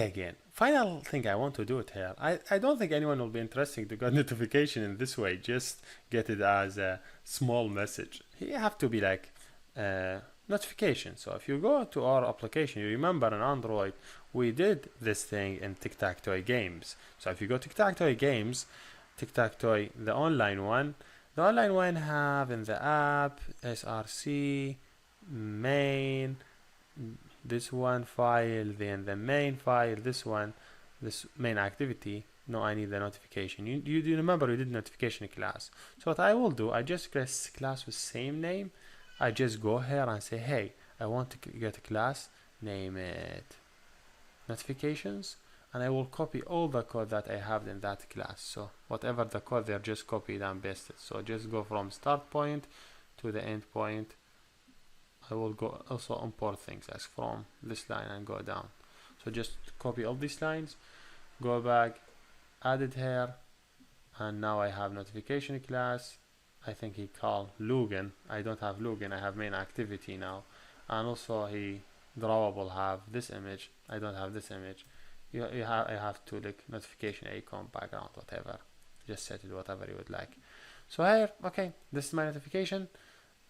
Again, final thing I want to do it here. I don't think anyone will be interested to get notification in this way. Just get it as a small message. You have to be like notification. So if you go to our application, you remember in Android we did this thing in Tic Tac Toe games. So if you go Tic Tac Toe games, Tic Tac Toe the online one have in the app src main, this one file, then the main file, this main activity. No, I need the notification. You do remember we did notification class. So what I will do, I just create class with same name. I just go here and say, hey, I want to get a class, name it notifications, and I will copy all the code that I have in that class. So whatever the code there, just copied and pasted. So just go from start point to the end point. I will go also import things as from this line and go down. So just copy all these lines, go back, add it here, and now I have notification class. I think he called Lugan. I don't have Lugan, I have main activity now. And also he drawable have this image. I don't have this image. I have to like notification icon, background, whatever. Just set it whatever you would like. So here, okay, this is my notification,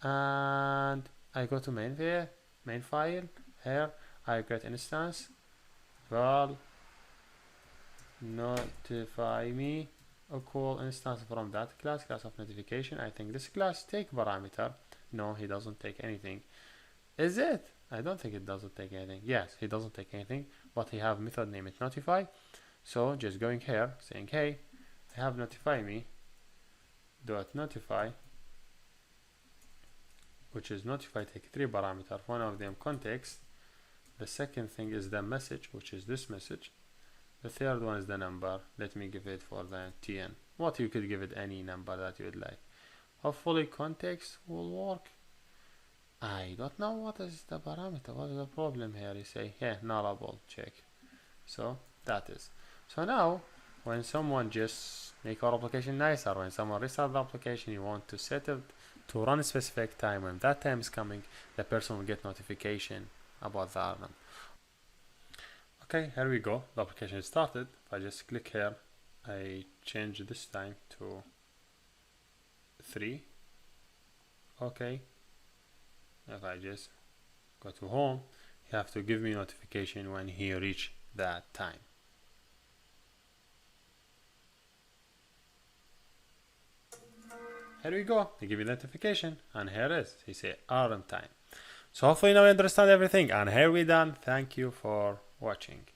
and I go to main file. Here I create instance, val notify me, a call instance from that class of notification. I think this class take parameter. No, he doesn't take anything. Is it? I don't think it doesn't take anything. Yes, he doesn't take anything, but he have method name it notify. So just going here saying, hey, I have notify me dot notify, which is notify take 3 parameter, one of them context, the second thing is the message, which is this message, the third one is the number. Let me give it for the TN. What you could give it any number that you would like. Hopefully context will work. I don't know what is the parameter, what is the problem here. You say, yeah, nullable, check. So that is. So now when someone just make our application nicer, when someone restart the application, you want to set it to run a specific time. When that time is coming, the person will get notification about the alarm. Okay, here we go. The application is started. If I just click here, I change this time to 3. Okay. If I just go to home, you have to give me notification when he reach that time. Here we go. He give me notification, and here is. He say alarm time. So hopefully now you understand everything, and here we done. Thank you for watching.